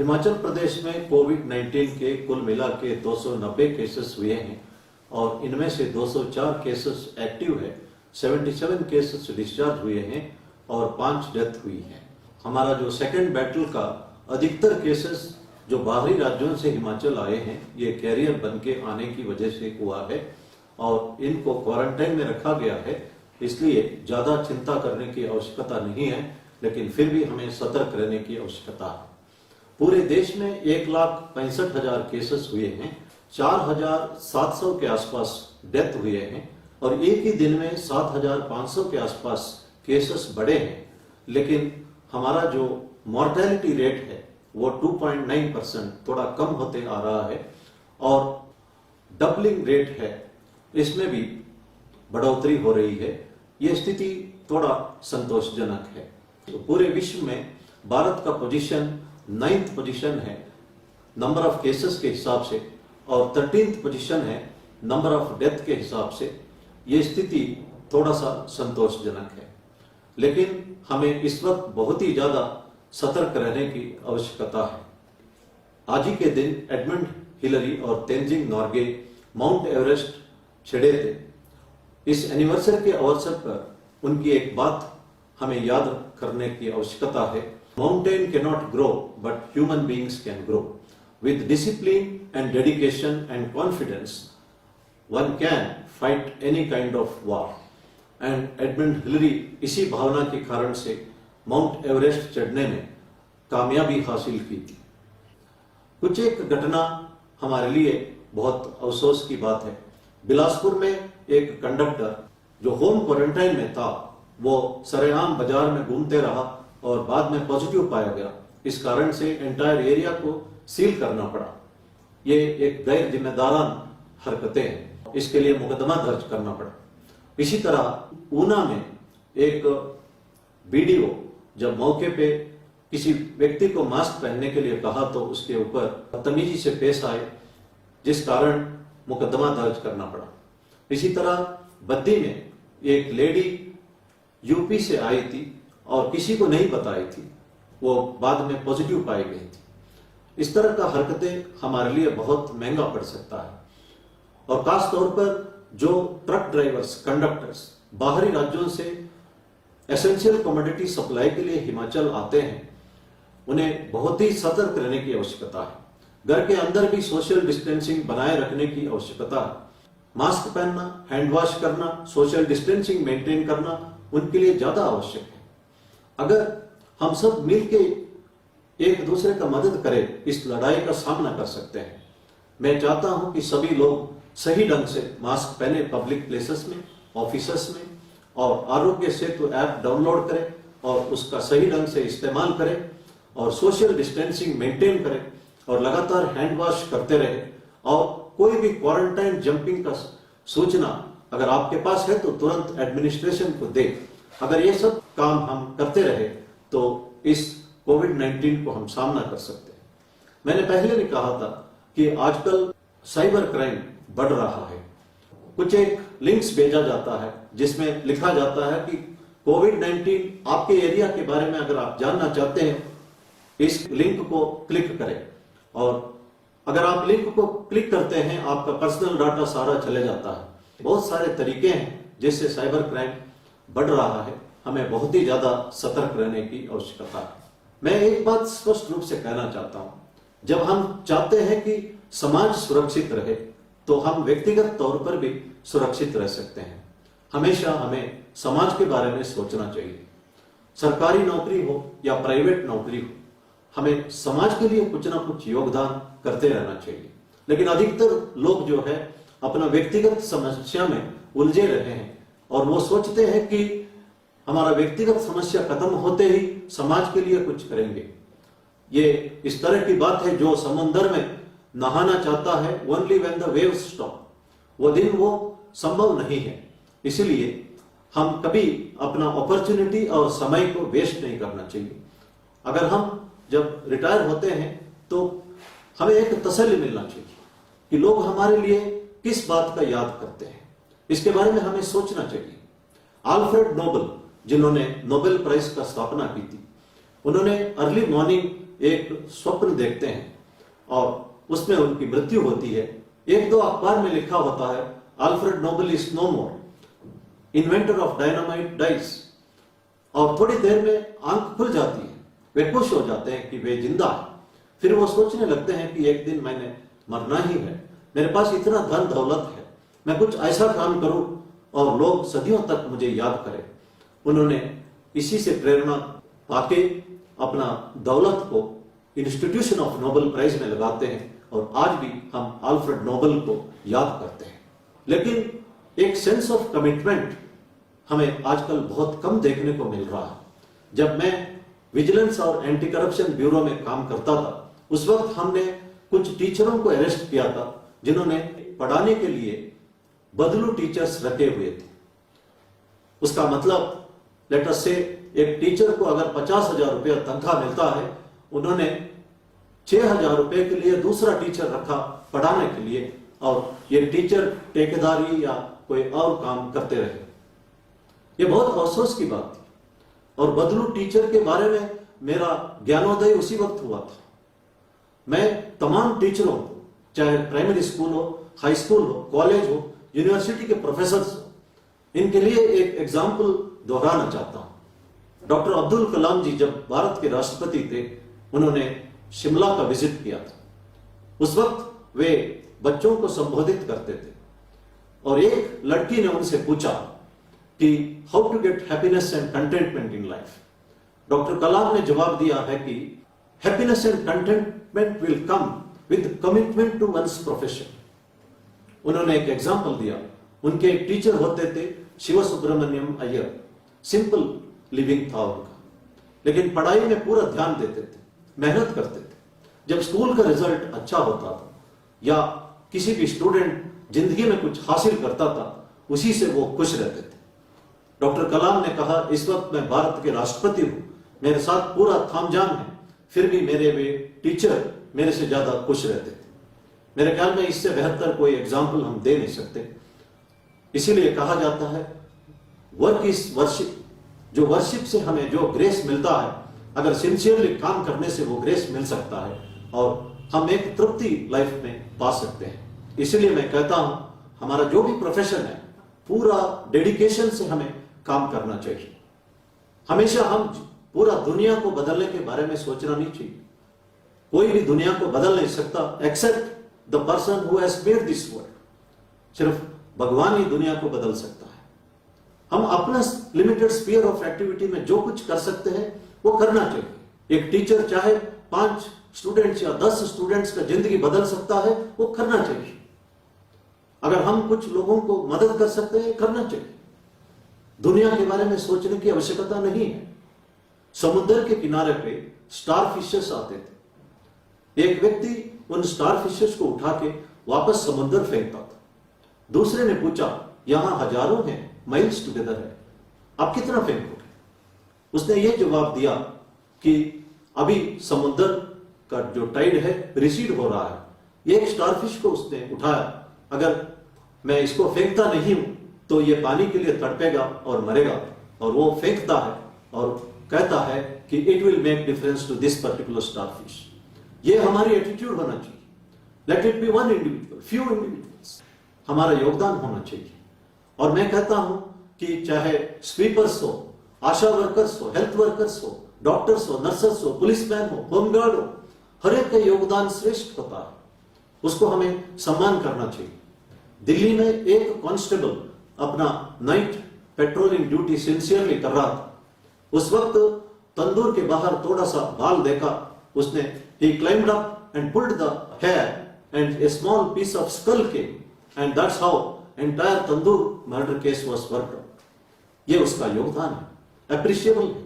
हिमाचल प्रदेश में कोविड-19 के कुल मिला के 290 केसेस हुए हैं और इनमें से 204 केसेस एक्टिव है, 77 केसेस डिस्चार्ज हुए हैं और 5 डेथ हुई है। हमारा जो सेकेंड बैटल का अधिकतर केसेस जो बाहरी राज्यों से हिमाचल आए हैं, ये कैरियर बन के आने की वजह से हुआ है और इनको क्वारंटाइन में रखा गया है, इसलिए ज्यादा चिंता करने की आवश्यकता नहीं है, लेकिन फिर भी हमें सतर्क रहने की आवश्यकता है। पूरे देश में 1,65,000 केसेस हुए हैं, 4,700 के आसपास डेथ हुए हैं और एक ही दिन में 7,500 के आसपास केसेस बढ़े हैं, लेकिन हमारा जो मॉर्टेलिटी रेट है वो 2.9% थोड़ा कम होते आ रहा है और डबलिंग रेट है, इसमें भी बढ़ोतरी हो रही है। ये स्थिति थोड़ा संतोषजनक है। तो पूरे विश्व में भारत का पोजीशन 9th पोजीशन है नंबर ऑफ केसेस के हिसाब से और 13th पोजीशन है नंबर ऑफ डेथ के हिसाब से। ये स्थिति थोड़ा सा संतोषजनक है, लेकिन हमें इस वक्त बहुत ही ज्यादा सतर्क रहने की आवश्यकता है। आज ही के दिन एडमंड हिलरी और तेंजिंग नॉर्गे माउंट एवरेस्ट चढ़े थे। इस एनिवर्सरी के अवसर पर उनकी एक बात हमें याद करने की आवश्यकता है। Mountain cannot grow but human beings can grow with discipline and dedication and confidence one can fight any kind of war. And Edmund Hillary इसी भावना के कारण से माउंट एवरेस्ट चढ़ने में कामयाबी हासिल की थी। कुछ एक घटना हमारे लिए बहुत अफसोस की बात है। बिलासपुर में एक कंडक्टर जो होम क्वारंटाइन में था, वो सरेआम बाजार में घूमते रहा और बाद में पॉजिटिव पाया गया। इस कारण से एंटायर एरिया को सील करना पड़ा। ये एक गैर जिम्मेदारान हरकतें हैं, इसके लिए मुकदमा दर्ज करना पड़ा। इसी तरह ऊना में एक बीडीओ जब मौके पे किसी व्यक्ति को मास्क पहनने के लिए कहा तो उसके ऊपर बदतमीजी से पेश आए, जिस कारण मुकदमा दर्ज करना पड़ा। इसी तरह बद्दी में एक लेडी यूपी से आई थी और किसी को नहीं बताई थी, वो बाद में पॉजिटिव पाई गई थी। इस तरह का हरकतें हमारे लिए बहुत महंगा पड़ सकता है और खास तौर पर जो ट्रक ड्राइवर्स, कंडक्टर्स बाहरी राज्यों से एसेंशियल कमोडिटी सप्लाई के लिए हिमाचल आते हैं, उन्हें बहुत ही सतर्क रहने की आवश्यकता है। घर के अंदर भी सोशल डिस्टेंसिंग बनाए रखने की आवश्यकता है। मास्क पहनना, हैंड वॉश करना, सोशल डिस्टेंसिंग मेंटेन करना उनके लिए ज्यादा आवश्यक है। अगर हम सब मिलके एक दूसरे का मदद करें, इस लड़ाई का सामना कर सकते हैं। मैं चाहता हूं कि सभी लोग सही ढंग से मास्क पहने पब्लिक प्लेसेस में, ऑफिसेस में, और आरोग्य सेतु ऐप डाउनलोड करें और उसका सही ढंग से इस्तेमाल करें और सोशल डिस्टेंसिंग मेंटेन करें और लगातार हैंड वॉश करते रहे। और कोई भी क्वारंटाइन जंपिंग का सूचना अगर आपके पास है तो तुरंत एडमिनिस्ट्रेशन को दे। अगर ये सब काम हम करते रहे तो इस कोविड-19 को हम सामना कर सकते हैं। मैंने पहले भी कहा था कि आजकल साइबर क्राइम बढ़ रहा है। कुछ एक लिंक्स भेजा जाता है जिसमें लिखा जाता है कि कोविड-19 आपके एरिया के बारे में अगर आप जानना चाहते हैं, इस लिंक को क्लिक करें। और अगर आप लिंक को क्लिक करते हैं, आपका पर्सनल डाटा सारा चले जाता है। बहुत सारे तरीके हैं जिससे साइबर क्राइम बढ़ रहा है। हमें बहुत ही ज्यादा सतर्क रहने की आवश्यकता है। मैं एक बात स्पष्ट रूप से कहना चाहता हूं, जब हम चाहते हैं कि समाज सुरक्षित रहे तो हम व्यक्तिगत तौर पर भी सुरक्षित रह सकते हैं। हमेशा हमें समाज के बारे में सोचना चाहिए। सरकारी नौकरी हो या प्राइवेट नौकरी हो, हमें समाज के लिए कुछ ना कुछ योगदान करते रहना चाहिए। लेकिन अधिकतर लोग जो है अपना व्यक्तिगत समस्या में उलझे रहे हैं और वो सोचते हैं कि हमारा व्यक्तिगत समस्या खत्म होते ही समाज के लिए कुछ करेंगे। ये इस तरह की बात है जो समुद्र में नहाना चाहता है only when the waves stop, वो दिन वो संभव नहीं है। इसलिए हम कभी अपना अपॉर्चुनिटी और समय को वेस्ट नहीं करना चाहिए। अगर हम जब रिटायर होते हैं तो हमें एक तसल्ली मिलना चाहिए कि लोग हमारे लिए किस बात का याद करते हैं, इसके बारे में हमें सोचना चाहिए। अल्फ्रेड नोबेल, जिन्होंने नोबेल प्राइज का स्थापना की थी, उन्होंने अर्ली मॉर्निंग एक स्वप्न देखते हैं और उसमें उनकी मृत्यु होती है। एक दो अखबार में लिखा होता है Alfred Nobel is no more, inventor of dynamite dies, और थोड़ी देर में आंख खुल जाती है, वे खुश हो जाते हैं कि वे जिंदा है। फिर वो सोचने लगते हैं कि एक दिन मैंने मरना ही है, मेरे पास इतना धन दौलत है, मैं कुछ ऐसा काम करूं और लोग सदियों तक मुझे याद करें। उन्होंने इसी से प्रेरणा पाके अपना दौलत को इंस्टीट्यूशन ऑफ नोबेल प्राइज में लगाते हैं और आज भी हम अल्फ्रेड नोबेल को याद करते हैं। लेकिन एक सेंस ऑफ कमिटमेंट हमें आजकल बहुत कम देखने को मिल रहा है। जब मैं विजिलेंस और एंटी करप्शन ब्यूरो में काम करता था, उस वक्त हमने कुछ टीचरों को अरेस्ट किया था जिन्होंने पढ़ाने के लिए बदलू टीचर्स रखे हुए थे। उसका मतलब लेट अस से एक टीचर को अगर 50,000 रुपया तनख्वाह मिलता है, उन्होंने 6,000 रुपए के लिए दूसरा टीचर रखा पढ़ाने के लिए, और ये टीचर ठेकेदारी या कोई और काम करते रहे। ये बहुत अफसोस की बात थी और बदलू टीचर के बारे में मेरा ज्ञानोदय उसी वक्त हुआ था। मैं तमाम टीचरों को, चाहे प्राइमरी स्कूल हो, हाई स्कूल हो, कॉलेज हो, यूनिवर्सिटी के प्रोफेसर्स हो, इनके लिए एक एग्जाम्पल दोहराना चाहता हूं। डॉक्टर अब्दुल कलाम जी जब भारत के राष्ट्रपति थे, उन्होंने शिमला का विजिट किया था। उस वक्त वे बच्चों को संबोधित करते थे और एक लड़की ने उनसे पूछा कि how to get happiness and contentment in life. Doctor Kalam ने जवाब दिया है कि happiness and contentment will come with commitment to one's profession. उन्होंने एक एग्जाम्पल दिया। उनके एक टीचर होते थे शिव सुब्रमण्यम अय्यर, सिंपल लिविंग था उनका, लेकिन पढ़ाई में पूरा ध्यान देते थे, मेहनत करते थे। जब स्कूल का रिजल्ट अच्छा होता था या किसी भी स्टूडेंट जिंदगी में कुछ हासिल करता था, उसी से वो खुश रहते थे। डॉक्टर कलाम ने कहा, इस वक्त मैं भारत के राष्ट्रपति हूं, मेरे साथ पूरा थामझाम है, फिर भी मेरे वे टीचर मेरे से ज्यादा खुश रहते थे। मेरे ख्याल में इससे बेहतर कोई एग्जाम्पल हम दे नहीं सकते। इसीलिए कहा जाता है वर्क इज वर्शिप। जो वर्शिप से हमें जो ग्रेस मिलता है, अगर सिंसियरली काम करने से वो ग्रेस मिल सकता है और हम एक तृप्ति लाइफ में पा सकते हैं। इसलिए मैं कहता हूं हमारा जो भी प्रोफेशन है, पूरा डेडिकेशन से हमें काम करना चाहिए। हमेशा हम पूरा दुनिया को बदलने के बारे में सोचना नहीं चाहिए। कोई भी दुनिया को बदल नहीं सकता except the person who has made this world. सिर्फ भगवान ही दुनिया को बदल सकता है। हम अपना लिमिटेड स्फीयर ऑफ एक्टिविटी में जो कुछ कर सकते हैं वो करना चाहिए। एक टीचर चाहे 5 स्टूडेंट्स या 10 स्टूडेंट्स का जिंदगी बदल सकता है, वो करना चाहिए। अगर हम कुछ लोगों को मदद कर सकते हैं, करना चाहिए। दुनिया के बारे में सोचने की आवश्यकता नहीं है। समुद्र के किनारे पे स्टार फिशेस आते थे। एक व्यक्ति उन स्टार फिशेस को उठा के वापस समुद्र फेंकता था। दूसरे ने पूछा, यहां हजारों हैं, माइल्स टुगेदर है, आप कितना फेंकोगे? उसने ये जवाब दिया कि अभी समुद्र का जो टाइड है रिसीड हो रहा है। एक स्टारफिश को उसने उठाया, अगर मैं इसको फेंकता नहीं हूं तो ये पानी के लिए तड़पेगा और मरेगा, और वो फेंकता है और कहता है कि it will make difference to this particular starfish. ये हमारी एटीट्यूड होना चाहिए। Let it be one individual, few individuals, हमारा योगदान होना चाहिए। और मैं कहता हूं कि चाहे स्वीपर्स हो, आशा वर्कर्स हो, हेल्थ वर्कर्स हो, डॉक्टर्स हो, नर्सेस हो, पुलिसमैन हो, होमगार्ड हो, हर एक का योगदान श्रेष्ठ होता है, उसको हमें सम्मान करना चाहिए। दिल्ली में एक कांस्टेबल अपना नाइट पेट्रोलिंग ड्यूटी सिंसियरली कर रहा था। उस वक्त तंदूर के बाहर थोड़ा सा बाल देखा उसने। He climbed up and pulled the hair and a small piece of skull came and that's how entire tandoor murder case was worked out. ये उसका योगदान है, अप्रिशिएबल है।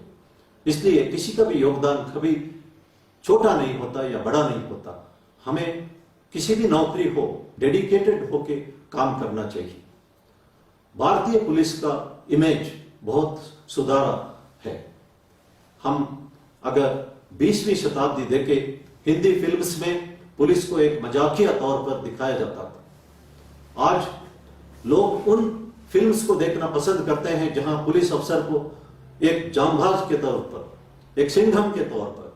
इसलिए किसी का भी योगदान कभी छोटा नहीं होता या बड़ा नहीं होता। हमें किसी भी नौकरी हो, डेडिकेटेड होके काम करना चाहिए। भारतीय पुलिस का इमेज बहुत सुधारा है। हम अगर 20वीं शताब्दी देखें, हिंदी फिल्म्स में पुलिस को एक मजाकिया तौर पर दिखाया जाता था। आज लोग उन फिल्म्स को देखना पसंद करते हैं जहां पुलिस अफसर को एक जांबाज के तौर पर, एक सिंघम के तौर पर,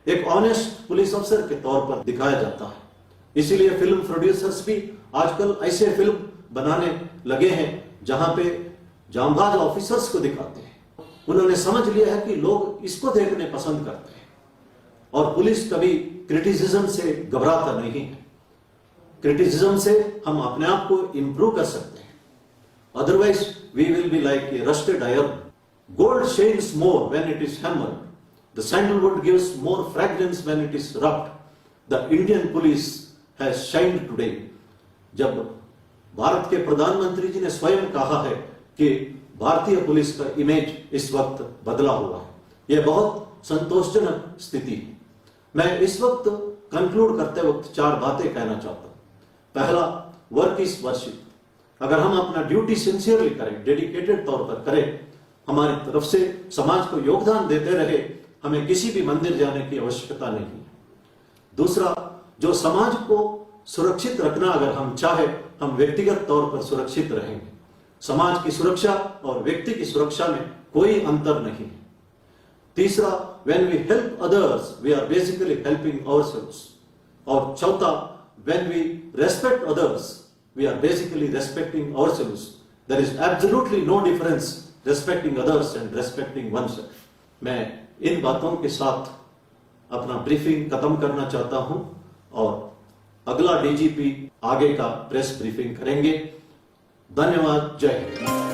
एक ऑनेस्ट पुलिस अफसर के तौर पर दिखाया जाता है। इसीलिए फिल्म प्रोड्यूसर्स भी आजकल ऐसे फिल्म बनाने लगे हैं जहां पे जांबाज ऑफिसर्स को दिखाते हैं। उन्होंने समझ लिया है कि लोग इसको देखने पसंद करते हैं और पुलिस कभी क्रिटिसिज्म से घबराता नहीं है। क्रिटिसिज्म से हम अपने आप को इंप्रूव कर सकते हैं। Otherwise we will be like a rusted iron. Gold shines more when it is hammered, the sandalwood gives more fragrance when it is rubbed. The Indian police has shined today. जब भारत के प्रधानमंत्री जी ने स्वयं कहा है कि भारतीय पुलिस का इमेज इस वक्त बदला हुआ है, यह बहुत संतोषजनक स्थिति है। मैं इस वक्त कंक्लूड करते वक्त 4 बातें कहना चाहता हूं। पहला, वर्क इज वर्शिप। अगर हम अपना ड्यूटी सिंसियरली करें, डेडिकेटेड तौर पर करें, हमारी तरफ से समाज को योगदान देते रहे, हमें किसी भी मंदिर जाने की आवश्यकता नहीं है। दूसरा, जो समाज को सुरक्षित रखना अगर हम चाहे, हम व्यक्तिगत तौर पर सुरक्षित रहेंगे। समाज की सुरक्षा और व्यक्ति की सुरक्षा में कोई अंतर नहीं है। तीसरा, when we help others we are basically helping ourselves। और चौथा, when we respect others we are basically respecting ourselves। there is absolutely no difference respecting others and respecting oneself। मैं इन बातों के साथ अपना ब्रीफिंग खत्म करना चाहता हूं और अगला डीजीपी आगे का प्रेस ब्रीफिंग करेंगे। धन्यवाद। जय हिंद।